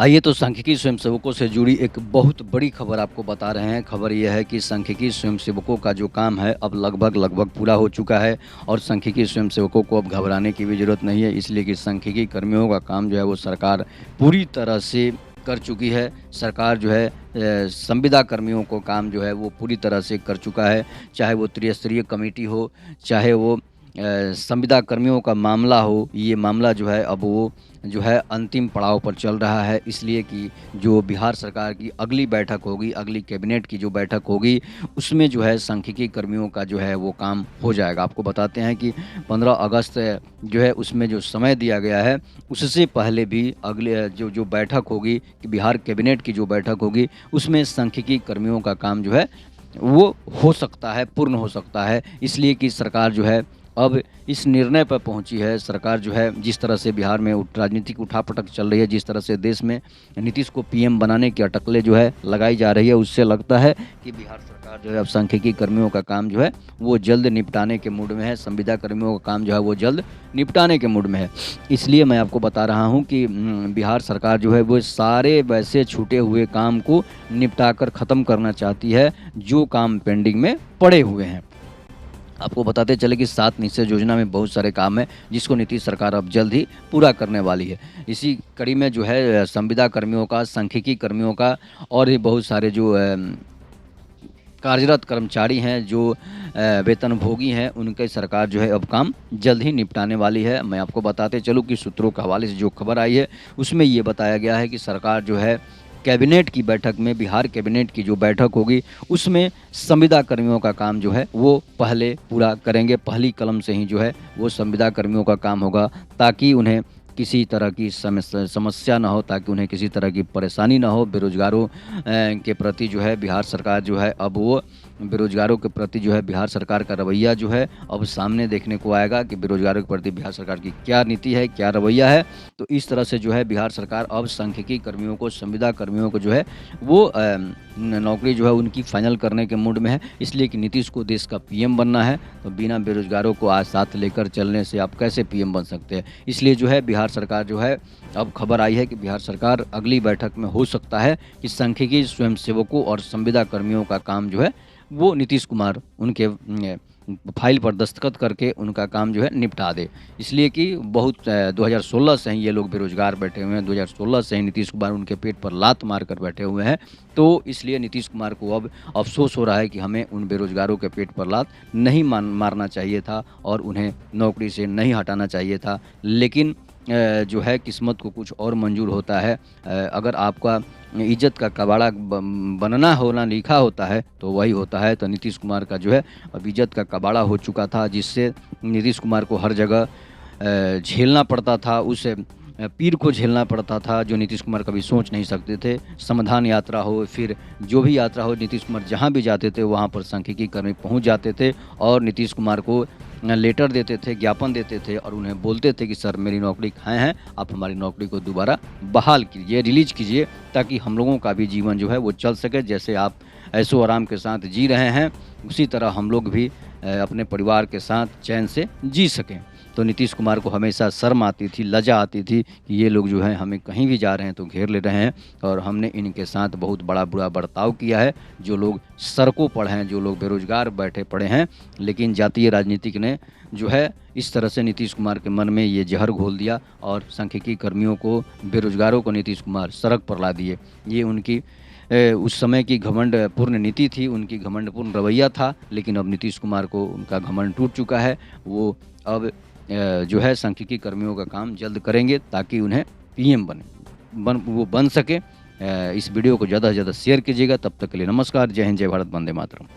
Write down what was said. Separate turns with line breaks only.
आइए तो सांख्यिकी स्वयंसेवकों से जुड़ी एक बहुत बड़ी खबर आपको बता रहे हैं। खबर यह है कि सांख्यिकी स्वयंसेवकों का जो काम है अब लगभग पूरा हो चुका है और सांख्यिकी स्वयंसेवकों को अब घबराने की भी ज़रूरत नहीं है, इसलिए कि सांख्यिकी कर्मियों का काम जो है वो सरकार पूरी तरह से कर चुकी है। सरकार जो है संविदा कर्मियों को काम जो है वो पूरी तरह से कर चुका है, चाहे वो त्रिस्तरीय कमेटी हो, चाहे वो संविदा कर्मियों का मामला हो। ये मामला जो है अब वो जो है अंतिम पड़ाव पर चल रहा है, इसलिए कि जो बिहार सरकार की अगली बैठक होगी, अगली कैबिनेट की जो बैठक होगी, उसमें जो है सांख्यिकी कर्मियों का जो है वो काम हो जाएगा। आपको बताते हैं कि 15 अगस्त जो है उसमें जो समय दिया गया है, उससे पहले भी अगले जो बैठक होगी कि बिहार कैबिनेट की जो बैठक होगी, उसमें सांख्यिकी कर्मियों का काम जो है वो हो सकता है, पूर्ण हो सकता है। इसलिए कि सरकार जो है अब इस निर्णय पर पहुंची है। सरकार जो है जिस तरह से बिहार में राजनीतिक उठापटक चल रही है, जिस तरह से देश में नीतीश को पीएम बनाने की अटकलें जो है लगाई जा रही है, उससे लगता है कि बिहार सरकार जो है अब सांख्यिकी कर्मियों का काम जो है वो जल्द निपटाने के मूड में है, संविदा कर्मियों का काम जो है वो जल्द निपटाने के मूड में है। इसलिए मैं आपको बता रहा हूँ कि बिहार सरकार जो है वो सारे वैसे छूटे हुए काम को निपटा कर ख़त्म करना चाहती है जो काम पेंडिंग में पड़े हुए हैं। आपको बताते चले कि 7 निश्चय योजना में बहुत सारे काम हैं जिसको नीतीश सरकार अब जल्द ही पूरा करने वाली है। इसी कड़ी में जो है संविदा कर्मियों का, सांख्यिकी कर्मियों का और भी बहुत सारे जो कार्यरत कर्मचारी हैं, जो वेतनभोगी हैं, उनके सरकार जो है अब काम जल्द ही निपटाने वाली है। मैं आपको बताते चलूँ कि सूत्रों के हवाले से जो खबर आई है उसमें ये बताया गया है कि सरकार जो है कैबिनेट की बैठक में, बिहार कैबिनेट की जो बैठक होगी उसमें संविदा कर्मियों का काम जो है वो पहले पूरा करेंगे। पहली कलम से ही जो है वो संविदा कर्मियों का काम होगा ताकि उन्हें किसी तरह की समस्या ना हो, ताकि उन्हें किसी तरह की परेशानी ना हो। बेरोजगारों के प्रति जो है बिहार सरकार जो है अब वो बेरोजगारों के प्रति जो है बिहार सरकार का रवैया जो है अब सामने देखने को आएगा कि बेरोजगारों के प्रति बिहार सरकार की क्या नीति है, क्या रवैया है। तो इस तरह से जो है बिहार सरकार अब सांख्यिकी कर्मियों को, संविदा कर्मियों को जो है वो नौकरी जो है उनकी फाइनल करने के मूड में है, इसलिए कि नीतीश को देश का पीएम बनना है। तो बिना बेरोजगारों को आज साथ लेकर चलने से आप कैसे पीएम बन सकते हैं। इसलिए जो है बिहार सरकार जो है अब खबर आई है कि बिहार सरकार अगली बैठक में हो सकता है कि सांख्यिकी स्वयंसेवकों और संविदा कर्मियों का काम जो है वो नीतीश कुमार उनके फाइल पर दस्तखत करके उनका काम जो है निपटा दे। इसलिए कि बहुत 2016 से ही ये लोग बेरोजगार बैठे हुए हैं, 2016 से ही नीतीश कुमार उनके पेट पर लात मार कर बैठे हुए हैं। तो इसलिए नीतीश कुमार को अब अफसोस हो रहा है कि हमें उन बेरोजगारों के पेट पर लात नहीं मारना चाहिए था और उन्हें नौकरी से नहीं हटाना चाहिए था। लेकिन जो है किस्मत को कुछ और मंजूर होता है। अगर आपका इज्जत का कबाड़ा बनना होना लिखा होता है तो वही होता है। तो नीतीश कुमार का जो है अब इज्जत का कबाड़ा हो चुका था, जिससे नीतीश कुमार को हर जगह झेलना पड़ता था, उस पीर को झेलना पड़ता था जो नीतीश कुमार कभी सोच नहीं सकते थे। समाधान यात्रा हो, फिर जो भी यात्रा हो, नीतीश कुमार जहाँ भी जाते थे वहाँ पर सांख्यिकी कर्मी पहुँच जाते थे और नीतीश कुमार को लेटर देते थे, ज्ञापन देते थे और उन्हें बोलते थे कि सर मेरी नौकरी खाए हैं, आप हमारी नौकरी को दोबारा बहाल कीजिए, रिलीज़ कीजिए, ताकि हम लोगों का भी जीवन जो है वो चल सके। जैसे आप ऐशो आराम के साथ जी रहे हैं, उसी तरह हम लोग भी अपने परिवार के साथ चैन से जी सकें। तो नीतीश कुमार को हमेशा शर्म आती थी, लज्जा आती थी कि ये लोग जो हैं हमें कहीं भी जा रहे हैं तो घेर ले रहे हैं और हमने इनके साथ बहुत बड़ा बुरा बर्ताव किया है। जो लोग सड़कों पर हैं, जो लोग बेरोजगार बैठे पड़े हैं, लेकिन जातीय राजनीतिक ने जो है इस तरह से नीतीश कुमार के मन में ये जहर घोल दिया और सांख्यिकी कर्मियों को, बेरोजगारों को नीतीश कुमार सड़क पर ला दिए। ये उनकी उस समय की घमंडपूर्ण नीति थी, उनकी घमंडपूर्ण रवैया था। लेकिन अब नीतीश कुमार को उनका घमंड टूट चुका है। वो अब जो है सांख्यिकी कर्मियों का काम जल्द करेंगे ताकि उन्हें पीएम वो बन सके। इस वीडियो को ज़्यादा से ज़्यादा शेयर कीजिएगा। तब तक के लिए नमस्कार, जय हिंद, जय भारत, वंदे मातरम।